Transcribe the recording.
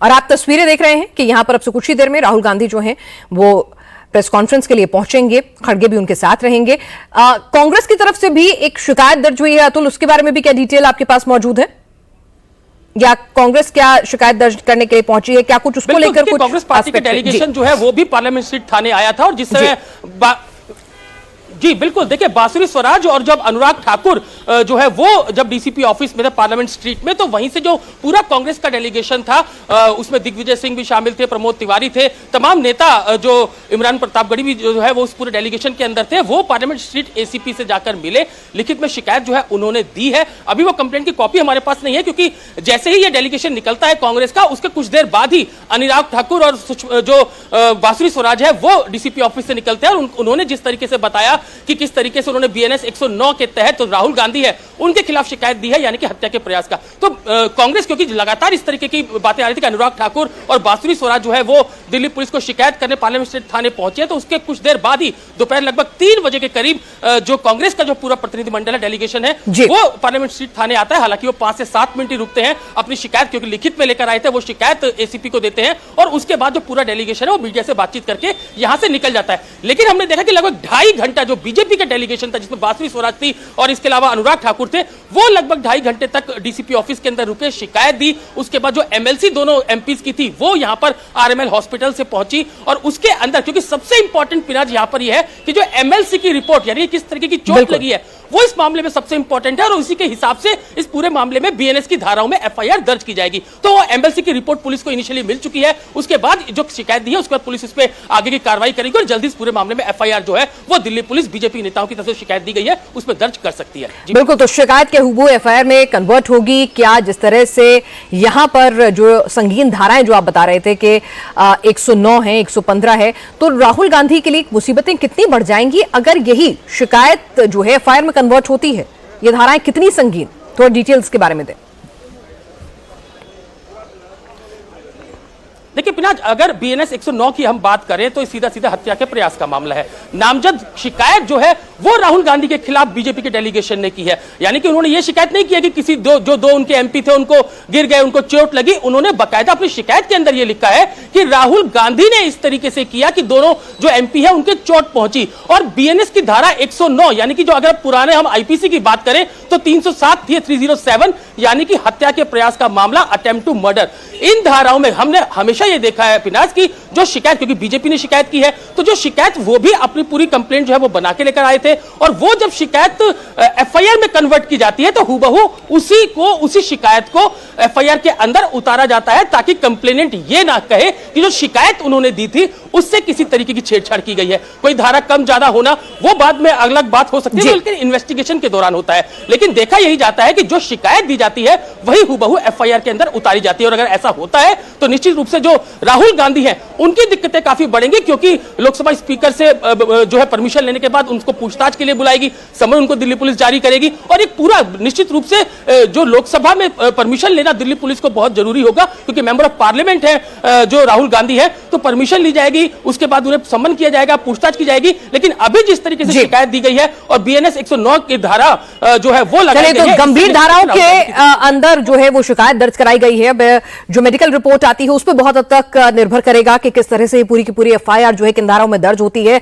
और आप तस्वीरें देख रहे हैं कि यहां पर अब से कुछ ही देर में राहुल गांधी जो हैं वो प्रेस कॉन्फ्रेंस के लिए पहुंचेंगे, खड़गे भी उनके साथ रहेंगे। कांग्रेस की तरफ से भी एक शिकायत दर्ज हुई है अतुल, उसके बारे में भी क्या डिटेल आपके पास मौजूद है, या कांग्रेस क्या शिकायत दर्ज करने के लिए पहुंची है, क्या कुछ उसको लेकर कुछ कांग्रेस पार्टी का डेलीगेशन जो है वो भी पार्लियामेंट स्ट्रीट थाने आया था और जिस समय जी बिल्कुल, देखिए बांसुरी स्वराज और जब अनुराग ठाकुर जो है वो जब डीसीपी ऑफिस में थे पार्लियामेंट स्ट्रीट में, तो वहीं से जो पूरा कांग्रेस का डेलीगेशन था उसमें दिग्विजय सिंह भी शामिल थे, प्रमोद तिवारी थे, तमाम नेता जो इमरान प्रतापगढ़ी भी जो है वो उस पूरे डेलीगेशन के अंदर थे, वो पार्लियामेंट स्ट्रीट एसीपी से जाकर मिले, लिखित में शिकायत जो है उन्होंने दी है। अभी वो कंप्लेंट की कॉपी हमारे पास नहीं है क्योंकि जैसे ही ये डेलीगेशन निकलता है कांग्रेस का, उसके कुछ देर बाद ही अनुराग ठाकुर और जो बांसुरी स्वराज है वो डीसीपी ऑफिस से निकलते हैं और उन्होंने जिस तरीके से बताया कि किस तरीके से उन्होंने बीएनएस 109 के तहत तो राहुल गांधी है उनके खिलाफ शिकायत दी है, यानी कि हत्या के प्रयास का। तो कांग्रेस क्योंकि लगातार इस तरीके की बातें आ रही थी कि अनुराग ठाकुर और बांसुरी स्वराज जो है वो दिल्ली पुलिस को शिकायत करने पार्लियामेंट स्ट्रीट थाने पहुंचे, तो उसके कुछ देर बाद ही दोपहर लगभग 3 बजे के करीब जो कांग्रेस का जो पूरा प्रतिनिधिमंडल है, डेलीगेशन है, वो पार्लियामेंट स्ट्रीट थाने आता है। हालांकि वो 5 से 7 मिनट ही रुकते हैं, अपनी शिकायत क्योंकि लिखित में लेकर आए थे, वो शिकायत एसीपी को देते हैं और उसके बाद जो पूरा डेलीगेशन है वो मीडिया से बातचीत करके यहां से निकल जाता है। लेकिन हमने देखा कि लगभग 2.5 घंटा जो बीजेपी का डेलीगेशन था जिसमें बांसुरी स्वराज थी और इसके अलावा अनुराग ठाकुर थे, वो लगभग 2.5 घंटे तक डीसीपी ऑफिस के अंदर रुके, शिकायत दी। उसके बाद जो एमएलसी दोनों एमपीज की थी वो यहां पर आरएमएल हॉस्पिटल से पहुंची और उसके अंदर क्योंकि सबसे इंपॉर्टेंट पिनाज यहां पर यह है कि जो एमएलसी की रिपोर्ट यानी किस तरीके की चोट लगी है वो इस मामले में सबसे इंपॉर्टेंट है और उसी के हिसाब से इस पूरे मामले में बीएनएस की धाराओं में एफआईआर दर्ज की जाएगी। तो वो एमएलसी की रिपोर्ट पुलिस को इनिशियली मिल चुकी है, उसके बाद जो शिकायत दी है उसके बाद पुलिस इस पे आगे की कार्रवाई करेगी और जल्दी इस पूरे मामले में एफआईआर जो है वो दिल्ली पुलिस बीजेपी नेताओं की तरफ से शिकायत दी गई है उस पर दर्ज कर सकती है। बिल्कुल, तो शिकायत के हुबहू एफआईआर में कन्वर्ट होगी क्या? जिस तरह से यहां पर जो संगीन धाराएं जो आप बता रहे थे कि 109 है, 115 है, तो राहुल गांधी के लिए मुसीबतें कितनी बढ़ जाएंगी अगर यही शिकायत जो है एफआईआर में कन्वर्ट होती है? ये धाराएं कितनी संगीन, थोड़ा डिटेल्स के बारे में दें। देखिए पिनाज, अगर बीएनएस 109 की हम बात करें तो सीधा सीधा हत्या के प्रयास का मामला है। नामजद शिकायत जो है वो राहुल गांधी के खिलाफ बीजेपी के डेलीगेशन ने की है, यानी कि उन्होंने ये शिकायत नहीं किया कि किसी दो उनके एमपी थे उनको गिर गए, उनको चोट लगी। उन्होंने बाकायदा अपनी शिकायत के अंदर ये लिखा है कि राहुल गांधी ने इस तरीके से किया कि दोनों जो एमपी है उनके चोट पहुंची। और बीएनएस की धारा 109 यानी कि जो अगर पुराने हम आईपीसी की बात करें तो 307 थी, 307 यानी कि हत्या के प्रयास का मामला, अटेम्प्ट टू मर्डर। इन धाराओं में हमने हमेशा ये देखा है पिनाज की जो शिकायत, क्योंकि बीजेपी ने शिकायत की है तो जो शिकायत वो भी अपनी पूरी कंप्लेंट जो है वो बना के लेकर आए थे और वो जब शिकायत एफआईआर में कन्वर्ट की जाती है तो हुबहू उसी शिकायत को एफआईआर के अंदर उतारा जाता है ताकि कंप्लेनेंट ये ना कहे कि जो शिकायत उन्होंने दी थी उससे किसी तरीके की छेड़छाड़ की गई है। कोई धारा कम ज्यादा होना वो बाद में अलग बात हो सकती है, लेकिन इन्वेस्टिगेशन के दौरान होता है। लेकिन देखा यही जाता है कि जो शिकायत दी जाती है वही हुबहू एफआईआर के अंदर उतारी जाती है और अगर ऐसा होता है तो निश्चित रूप से जो राहुल गांधी हैं उनकी दिक्कतें काफी बढ़ेंगी, क्योंकि लोकसभा स्पीकर से जो है परमिशन लेने के बाद उनको पूछताछ के लिए बुलाएगी, समन उनको दिल्ली पुलिस जारी करेगी और एक पूरा निश्चित रूप से जो लोकसभा में परमिशन लेना दिल्ली पुलिस को बहुत जरूरी होगा, क्योंकि मेंबर ऑफ पार्लियामेंट है जो राहुल गांधी है, तो परमिशन ली जाएगी, उसके बाद उन्हें सम्मन किया जाएगा, पूछताछ की जाएगी। लेकिन अभी जिस तरीके से शिकायत दी गई है और बीएनएस 109 की धारा जो है वो लगाई गई है, तो गंभीर धाराओं के अंदर जो है वो शिकायत दर्ज कराई गई है। जो मेडिकल रिपोर्ट आती है उस पर बहुत हद तक निर्भर करेगा कि किस तरह से पूरी की पूरी एफआईआर जो है किन धाराओं में दर्ज होती है।